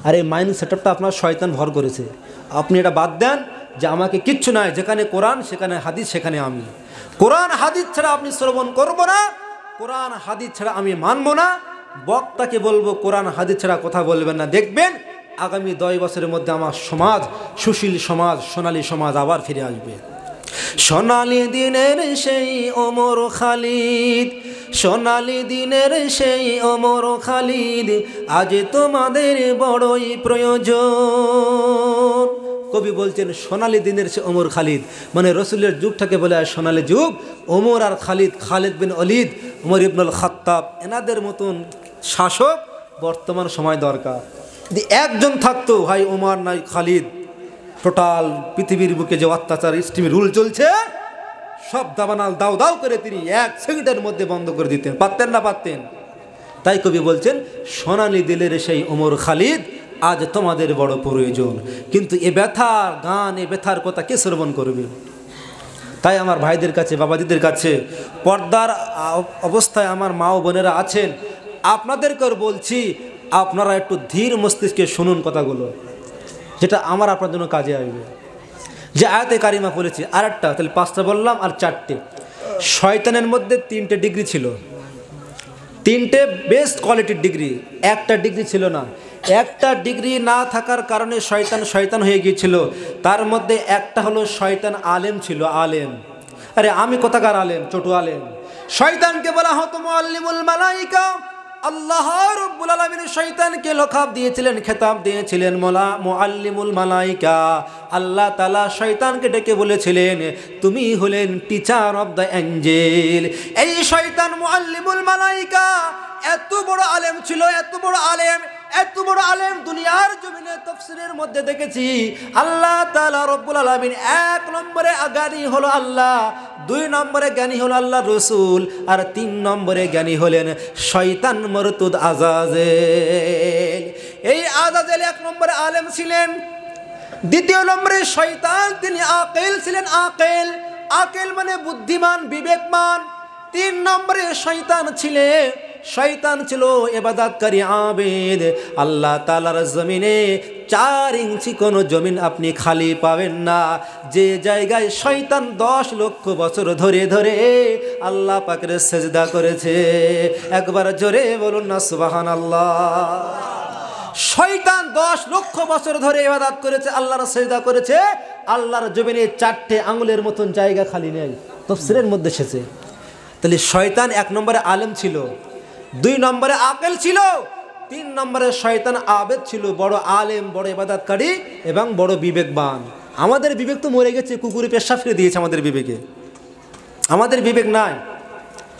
আর এই মাইন্ড সেট আপটা আপনার শয়তান ভর করেছে। আপনি এটা বাদ দেন যে আমাকে কিচ্ছু নাই, যেখানে কোরআন সেখানে হাদিস, সেখানে আমি। কোরআন হাদিস ছাড়া আপনি শ্রবণ করবো না, কোরআন হাদিস ছাড়া আমি মানবো না। বক্তাকে বলবো কোরআন হাদিস ছাড়া কথা বলবেন না, দেখবেন আগামী 10 বছরের মধ্যে আমার সমাজ, সুশীল সমাজ, সোনালী সমাজ আবার ফিরে আসবে। সোনালী দিনের সেই ওমর খালিদ, সোনালী দিনের সেই ওমর খালিদ, আজ তোমাদের বড়ই প্রয়োজন। কবি বলছেন সোনালী দিনের সে ওমর খালিদ, মানে রসুলের যুগটাকে বলে আর সোনালী যুগ। ওমর আর খালিদ, খালিদ বিন ওয়ালিদ, ওমর ইবনুল খাত্তাব, এনাদের মতন শাসক বর্তমান সময় দরকার। যদি একজন থাকতো, ভাই ওমর নাই খালিদ, টোটাল পৃথিবীর বুকে যে অত্যাচার ইসলামী রুল চলছে, সব দাবানাল দাও দাও করে তিনি 1 সেকেন্ডের মধ্যে বন্ধ করে দিতেন। পারতেন না? পারতেন। তাই কবি বলছেন সোনালী দিলের সেই ওমর খালিদ, আজ তোমাদের বড় প্রয়োজন। কিন্তু এ ব্যথার গান, এ ব্যথার কথা কে শ্রবণ করবে? তাই আমার ভাইদের কাছে, বাবাজিদের কাছে, পর্দার অবস্থায় আমার মা ও বোনেরা আছেন, আপনাদেরকে বলছি, আপনারা একটু ধীর মস্তিষ্কে শুনুন কথাগুলো, যেটা আমার আপনার জন্য কাজে আসবে। যে আয়াতে কারিমা পড়েছি, আর একটা, তাহলে 5টা বললাম আর 4টে। শয়তানের মধ্যে 3টে ডিগ্রি ছিল, 3টে বেস্ট কোয়ালিটির ডিগ্রি, একটা ডিগ্রি ছিল না। একটা ডিগ্রি না থাকার কারণে শয়তান শয়তান হয়ে গিয়েছিল। তার মধ্যে একটা হলো শয়তান আলেম ছিল, আলেম। আরে আমি কোথাকার আলেম? ছোট আলেম। শয়তানকে বলা হতো মুআল্লিমুল মালাইকা। আল্লাহ রাব্বুল আলামিন শয়তানকে লকাব দিয়েছিলেন, খেতাব দিয়েছিলেন মুআল্লিমুল মালাইকা। আল্লাহ তাআলা শয়তানকে ডেকে বলেছিলেন, তুমি হলেন টিচার অফ দ্য অ্যাঞ্জেল। এই শয়তান মুআল্লিমুল মালাইকা এত বড় আলেম ছিল, এত বড় আলেম, এত বড় আলেম দুনিয়ার জমিনে তাফসীরের মধ্যে দেখেছি। আল্লাহ তাআলা রব্বুল আলামিন 1 নম্বরে জ্ঞানী হলো আল্লাহ, 2 নম্বরে জ্ঞানী হলো আল্লাহর রাসূল, আর 3 নম্বরে জ্ঞানী হলেন শয়তান মরতুদ আযাজেল। এই আযাজেল 1 নম্বরে আলেম ছিলেন। 2 নম্বরে শয়তান, তিনি আকিল ছিলেন, আকিল। আকিল মানে বুদ্ধিমান, বিবেকমান। 3 নম্বরে শয়তান ছিল ইবাদতকারী আবেদ। আল্লাহ তাআলার জমিনে 4 ইঞ্চি কোনো জমিন আপনি খালি পাবেন না যে জায়গায় শয়তান 10 লক্ষ বছর ধরে ধরে আল্লাহ পাকের সেজদা করেছে। একবার জোরে বলুন না সুবহানাল্লাহ। শয়তান 10 লক্ষ বছর ধরে ইবাদত করেছে, আল্লাহর সেজদা করেছে। আল্লাহর জমিনে 4টে আঙ্গুলের মতন জায়গা খালি নেই, তাফসীরের মধ্যে এসেছে। তাহলে শয়তান 1 নম্বরে আলেম ছিল, 2 নম্বরে আকিল ছিল, 3 নম্বরে শয়তান আবেদ ছিল, বড় আলেম, বড় ইবাদতকারী এবং বড় বিবেকবান। আমাদের বিবেক তো মরে গেছে, কুকুরে পেশাব ফেলে দিয়েছে আমাদের বিবেকে। আমাদের বিবেক নাই,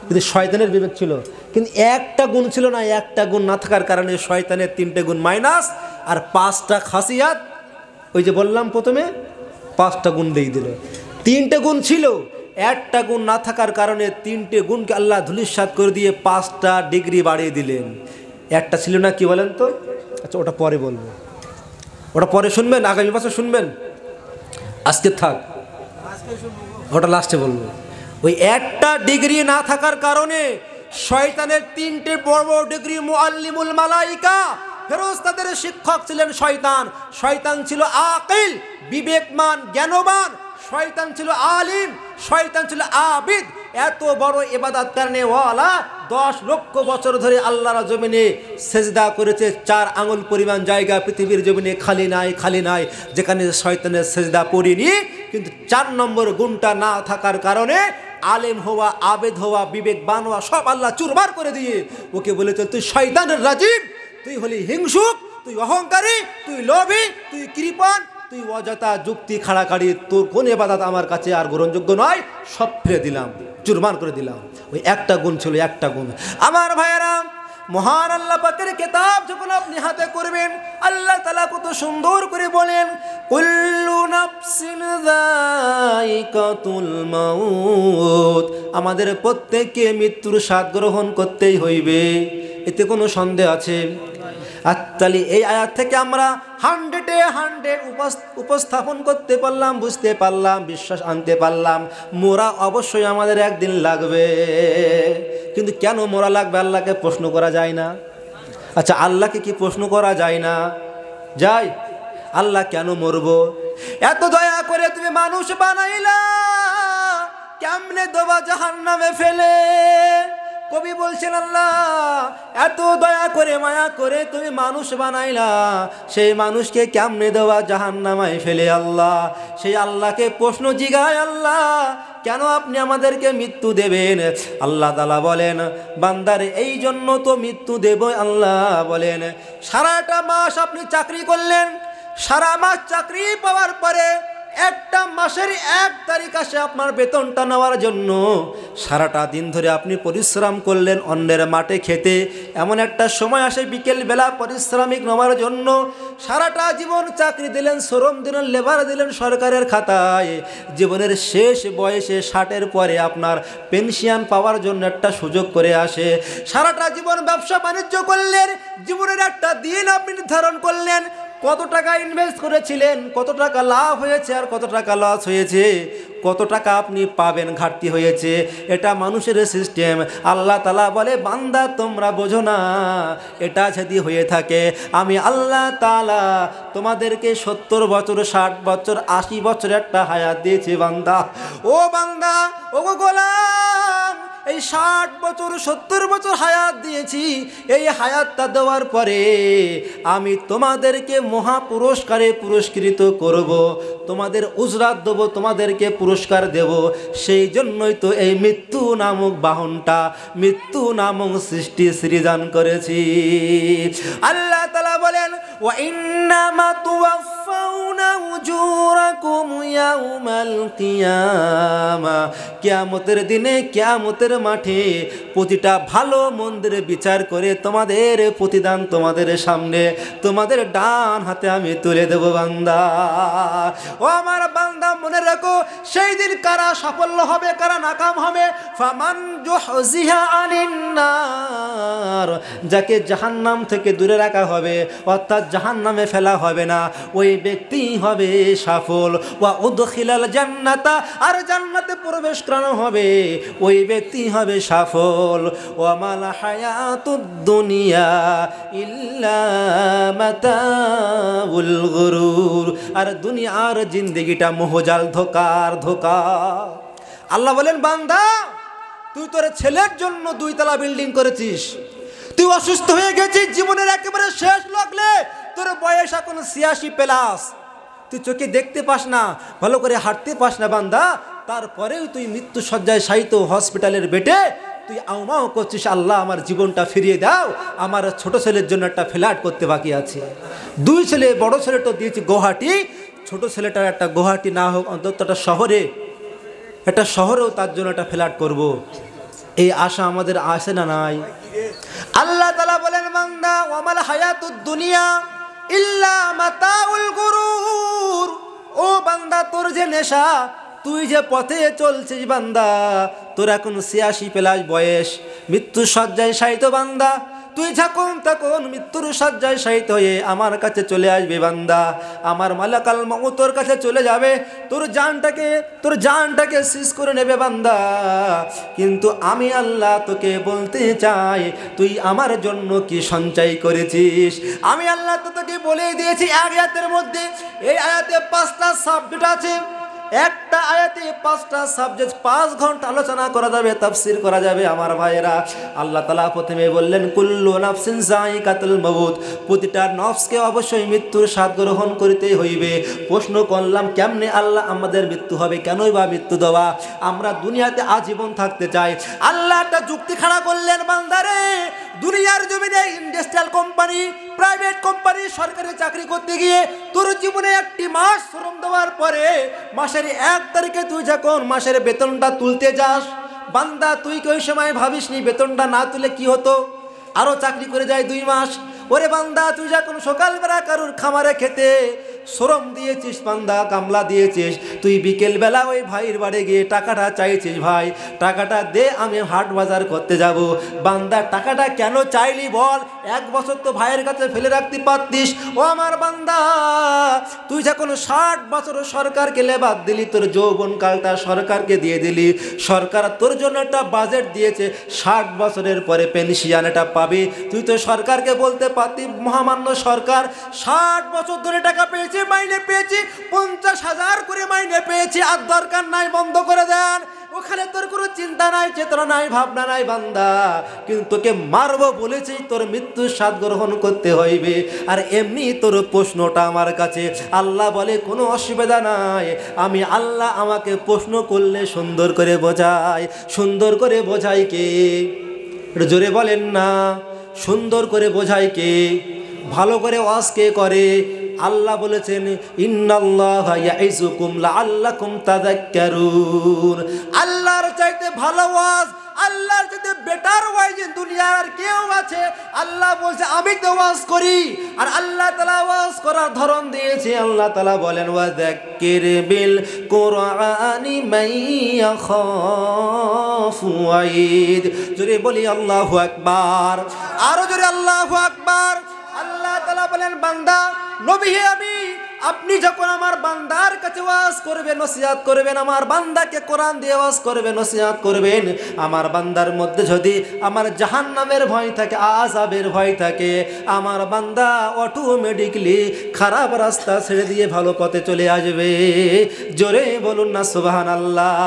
কিন্তু শয়তানের বিবেক ছিল। কিন্তু একটা গুণ ছিল না, একটা গুণ না থাকার কারণে শয়তানের 3টে গুণ মাইনাস আর 5টা খাসিয়াত। ওই যে বললাম প্রথমে 5টা গুণ দিয়ে দিল। 3টে গুণ ছিল, একটা গুণ না থাকার কারণে 3টে গুণকে আল্লাহ ধূলিসাৎ করে দিয়ে 5টা ডিগ্রি বাড়িয়ে দিলেন। একটা ছিল না, কি বলেন তো? আচ্ছা ওটা পরে বলবো, ওটা পরে শুনবেন, আগামী বছর শুনবেন, আজকে থাক, ওটা লাস্টে বলবো। ওই একটা ডিগ্রি না থাকার কারণে শয়তানের 3টে বড় বড় ডিগ্রি। মুআল্লিমুল মালাইকা, ফেরেশতাদের শিক্ষক ছিলেন শয়তান। শয়তান ছিল আকিল, বিবেকমান, জ্ঞানবান। শয়তান ছিল আলিম, শয়তান ছিল আবিদ। এত বড় ইবাদত করনে ওয়ালা 10 লক্ষ বছর ধরে আল্লাহর জমিনে সেজদা করেছে। 4 আঙ্গুল পরিমাণ জায়গা পৃথিবীর জমিনে খালি নাই, খালি নাই, যেখানে শয়তানের সেজদা পড়েনি। কিন্তু 4 নম্বর গুণটা না থাকার কারণে আলেম হওয়া, আবেদ হওয়া, বিবেকবান হওয়া সব আল্লাহ চুরমার করে দিয়ে ওকে বলেছে, তুই শয়তানের রাজিব, তুই হলি হিংসুক, তুই অহংকারী, তুই লোভী, তুই কৃপণ, তুই অযথা যুক্তি খাড়াখাড়ি, তোর কোন ইবাদত আমার কাছে আর গ্রহণযোগ্য নয়, সব ফিরে দিলাম, চুরমার করে দিলাম। ওই একটা গুণ ছিল, একটা গুণ। আমার ভাইয়েরা, মহান আল্লাহ পাকের কিতাব যখন আপনি হাতে করবেন, আল্লাহ তাআলা কত সুন্দর করে বলেন, কুল্লু নাফসিন যায়িকাতুল মাউত। আমাদের প্রত্যেককে মৃত্যুর স্বাদ গ্রহণ করতেই হইবে, এতে কোনো সন্দেহ আছে? তাহলে এই আয়াত থেকে আমরা 100-এ 100 উপস্থাপন করতে পারলাম, বুঝতে পারলাম, বিশ্বাস আনতে পারলাম, মোরা অবশ্যই আমাদের একদিন লাগবে। কিন্তু কেন মোরা লাগবে আল্লাহকে প্রশ্ন করা যায় না? আচ্ছা আল্লাহকে কি প্রশ্ন করা যায় না? যাই, আল্লাহ কেন মরবো? এত দয়া করে তুমি মানুষ বানাইলা, কেমনে দেবা জাহান্নামে ফেলে? কবি বলছেন, আল্লাহ এত দয়া করে মায়া করে তুমি মানুষ বানাইলা, সেই মানুষকে কেমনে দেওয়া জাহান্নামায় ফেলে? আল্লাহ সেই আল্লাহকে প্রশ্ন জিগায়, আল্লাহ কেন আপনি আমাদেরকে মৃত্যু দেবেন? আল্লাহ তাআলা বলেন, বান্দার এই জন্য তো মৃত্যু দেব। আল্লাহ বলেন, সারাটা মাস আপনি চাকরি করলেন, সারা মাস চাকরি পাওয়ার পরে একটা মাসের 1 তারিখ আসে আপনার বেতনটা নেওয়ার জন্য। সারাটা দিন ধরে আপনি পরিশ্রম করলেন অন্যের মাঠে খেতে, এমন একটা সময় আসে বিকেলবেলা পারিশ্রমিক নেওয়ার জন্য। সারাটা জীবন চাকরি দিলেন, শ্রম দিলেন, লেবার দিলেন সরকারের খাতায়। জীবনের শেষ বয়সে 60-এর পরে আপনার পেনশন পাওয়ার জন্য একটা সুযোগ করে আসে। সারাটা জীবন ব্যবসা বাণিজ্য করলেন, জীবনের একটা দিন আপনি নির্ধারণ করলেন, কত টাকা ইনভেস্ট করেছিলেন, কত টাকা লাভ হয়েছে আর কত টাকা লস হয়েছে, কত টাকা আপনি পাবেন ঘাটতি হয়েছে। এটা মানুষের সিস্টেম। আল্লাহ তাআলা বলে, বান্দা তোমরা বোঝো না, এটা যদি হয়ে থাকে আমি আল্লাহ তাআলা তোমাদেরকে 70 বছর, 60 বছর, 80 বছর একটা হায়াত দিয়েছি বান্দা। ও বান্দা, ও গোলাম, এই 60 বছর 70 বছর হায়াত দিয়েছি, এই হায়াতটা দেওয়ার পরে আমি তোমাদেরকে মহা পুরস্কারে পুরস্কৃত করব, তোমাদের উজরাত দেব, তোমাদেরকে পুরস্কার দেব। সেই জন্যই তো এই মৃত্যু নামক বাহনটা, মৃত্যু নামক সৃষ্টি সৃজন করেছি। আল্লাহ তাআলা বলেন ওয়া ইন্নামা তুওয়াফাউনা উজুরাকুম ইয়াউমাল কিয়ামা, কিয়ামতের দিনে, কিয়ামতের মাঠে প্রতিটা ভালো মন্দের বিচার করে তোমাদের প্রতিদান তোমাদের সামনে, তোমাদের ডান হাতে আমি তুলে দেব বান্দা। ও আমার বান্দা, মনে রাখো সেই দিন কারা সাফল্য হবে, কারা নাকাম হবে। ফামান জুহজিহা আনিন নার, যাকে জাহান্নাম থেকে দূরে রাখা হবে, অর্থাৎ জাহান্নামে ফেলা হবে না, ওই ব্যক্তি হবে সফল। ওয়া উদখিলাল জান্নাতা, আর জান্নাতে প্রবেশ করানো হবে, ওই ব্যক্তি হবে সফল। ওয়া মাল হায়াতুদ দুনিয়া ইল্লা মাতাউল গুরুর, আর দুনিয়ার জিন্দেগিটা মোহজাল, ধোকার ধোকা। আল্লাহ বলেন বান্দা, তুই তোর ছেলের জন্য 2 তলা বিল্ডিং করেছিস, তুই অসুস্থ হয়ে গেছিস জীবনের একেবারে শেষ লাগলে, তোর বয়স এখন 86+, তুই চোখে দেখতে পাস না, ভালো করে হাঁটতে পাস না বান্দা, তারপরেও তুই মৃত্যু শয্যায় শায়িত হসপিটালের বেডে তুই আউমাও করছিস, আল্লাহ আমার জীবনটা ফিরিয়ে দাও, আমার ছোট ছেলের জন্য একটা ফ্ল্যাট করতে বাকি আছে। 2 ছেলে, বড় ছেলেটা দিয়েছি গুয়াহাটি, ছোট ছেলেটার একটা গুয়াহাটি না হোক অন্তত একটা শহরেও তার জন্য একটা ফ্ল্যাট করব, এই আশা আমাদের আসে না নাই? আল্লাহ তাআলা বলেন বান্দা, ওয়ামাল হায়াতুদ দুনিয়া ইল্লা মাতাউল গুরুর। ও বান্দা, তোর যে নেশা, তুই যে পথে চলছিস বান্দা, তোর এখন 86+ বয়স, মৃত্যু শয্যায় শায়িত বান্দা, তুই যখন তখন মৃত্যুর শয্যায় শায়িত হয়ে আমার কাছে চলে আসবে বান্দা, আমার মালাকাল মউত তোর কাছে চলে যাবে, তোর জানটাকে সিজ করে নেবে বান্দা। কিন্তু আমি আল্লাহ তোকে বলতে চাই, তুই আমার জন্য কি সঞ্চয় করেছিস? আমি আল্লাহ তো তোকে বলে দিয়েছি এক আয়াতের মধ্যে, এই আয়াতে 5টা সাবজেক্ট আছে, একটা আয়াতে 5টা সাবজেক্ট, 5 ঘন্টা আলোচনা করা যাবে, তাফসীর করা যাবে আমার ভাইয়েরা। আল্লাহ তাআলা প্রথমে বললেন কুল্লু নাফসিন যায়িকাতুল মাউত, প্রতিটা নফসকে অবশ্যই মৃত্যুর স্বাদ গ্রহণ করতে হইবে। প্রশ্ন করলাম, কেমনে আল্লাহ আমাদের মৃত্যু হবে, কেনই বা মৃত্যু দেওয়া? আমরা দুনিয়াতে আজীবন থাকতে চাই। আল্লাহ একটা যুক্তি খাড়া করলেন, বান্দারে দুনিয়ার জমিনে ইন্ডাস্ট্রিয়াল কোম্পানি, প্রাইভেট কোম্পানি, সরকারি চাকরি করতে গিয়ে তোর জীবনে 1 মাস শ্রম দেওয়ার পরে মাসের 1 তারিখে তুই যখন মাসের বেতনটা তুলতে যাস বান্দা, তুই কি ওই সময় ভাবিসনি বেতনটা না তুলে কি হতো, আরো চাকরি করে যায় 2 মাস? ওরে বান্দা, তুই যখন সকালবেলা কারুর খামারে খেতে শ্রম দিয়েছিস বান্দা, কামলা দিয়েছিস, তুই বিকেলবেলা ওই ভাইয়ের বাড়ি গিয়ে টাকাটা চাইছিস, ভাই টাকাটা দে, আমি হাট বাজার করতে যাব। বান্দা, টাকাটা কেন চাইলি বল? 1 বছর তো ভাইয়ের কাছে ফেলে রাখতে পারতিস। ও আমার বান্দা, তুই যখন 60 বছর সরকারকে লেবাদ দিলি, তোর যৌবনকালটা সরকারকে দিয়ে দিলি, সরকার তোর জন্য একটা বাজেট দিয়েছে, 60 বছরের পরে পেনশন এটা পাবি। তুই তো সরকারকে বলতে পারতি, মহামান্য সরকার 60 বছর ধরে টাকা পেয়েছে, মাইনে পেয়েছি 50,000 করে মাইনে পেয়েছি, আর দরকার নাই, বন্ধ করে দেন। ওখানে তোর কোনো চিন্তা নাই, চেতনা নাই, ভাবনা নাই বান্দা, কিন্তু তোকে মারবো বলেছি, তোর মৃত্যুর স্বাদ গ্রহণ করতে হইবে। আর এমনি তোর প্রশ্নটা আমার কাছে, আল্লাহ বলে কোনো অসুবিধা নাই, আমি আল্লাহ আমাকে প্রশ্ন করলে সুন্দর করে বোঝাই। সুন্দর করে বোঝাই কে? জোরে বলেন না, সুন্দর করে বোঝাই কে? ভালো করে ওয়াজ কে করে? আল্লাহ বলেছেন ইন্নাল্লাহা ইয়াইজুকুম লাআল্লাকুম তাযাক্কারুন। আল্লাহর চাইতে ভালো ওয়াজ, আল্লাহর চাইতে বেটার ওয়াজ দুনিয়ার কেউ আছে? আল্লাহ বলছে আমি তো ওয়াজ করি, আর আল্লাহ তাআলা ওয়াজ করার ধরন দিয়েছে। আল্লাহ তাআলা বলেন ওয়াযাক্কির বিল কুরআনি মান ইয়াখাফু ওয়াঈদ। জোরে বলি আল্লাহু আকবার, আরো জোরে আল্লাহু আকবার। আল্লাহ তাআলা বলেন বান্দা, নবী হে আমি আপনি যখন আমার বান্দার কাছে ওয়াজ করবেন, নসিহত করবেন, আমার বান্দাকে কোরআন দিয়ে ওয়াজ করবেন, নসিহত করবেন, আমার বান্দার মধ্যে যদি আমার জাহান্নামের ভয় থাকে, আযাবের ভয় থাকে, আমার বান্দা অটোমেটিকলি খারাপ রাস্তা ছেড়ে দিয়ে ভালো পথে চলে আসবে। জোরে বলুন না সুবহানাল্লাহ।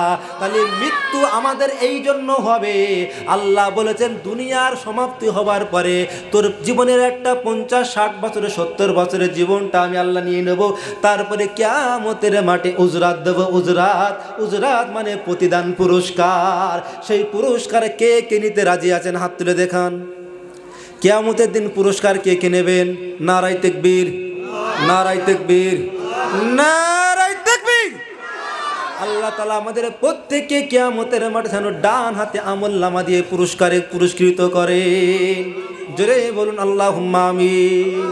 তাহলে মৃত্যু আমাদের এই জন্য হবে, আল্লাহ বলেছেন দুনিয়ার সমাপ্তি হবার পরে তোর জীবনের একটা 50-60 বছরের 70 বছরের জীবনটা আমি আল্লাহ নিয়ে নেব, তারপরে কিয়ামতের মাঠে উজরাত দেব। উজরাত মানে প্রতিদান, পুরস্কার। সেই পুরস্কার কে কে নিতে রাজি আছেন? হাত তুলে দেখান। কিয়ামতের দিন পুরস্কার কে কে নেবেন? নারায়ে তাকবীর, নারায়ে তাকবীর, নারায়ে তাকবীর। আল্লাহ তাআলা আমাদের প্রত্যেককে কিয়ামতের মাঠে যেন ডান হাতে আমলনামা দিয়ে পুরস্কারে পুরস্কৃত করেন। জোরে বলুন আল্লাহুম্মা আমিন।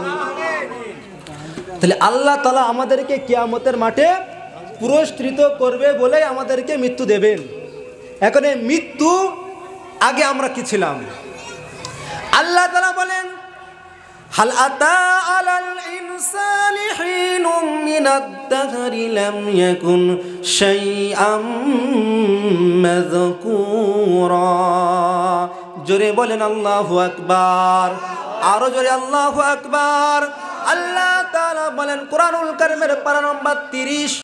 তাহলে আল্লাহ তাআলা আমাদেরকে কিয়ামতের মাঠে পুরস্কৃত করবে বলে আমাদেরকে মৃত্যু দেবেন। এখন এই মৃত্যু আগে আমরা কি ছিলাম? আল্লাহ তাআলা বলেন, হাল আতা আলাল ইনসানি হিনুম মিনাদ দাহরি লাম ইয়াকুন শাইআম মাযকুরা। জোরে বলেন আল্লাহু আকবার, আরো জোরে আল্লাহু আকবার। আল্লাহ তাআলা বলেন কোরআনুল কারীমের পারা নম্বর 30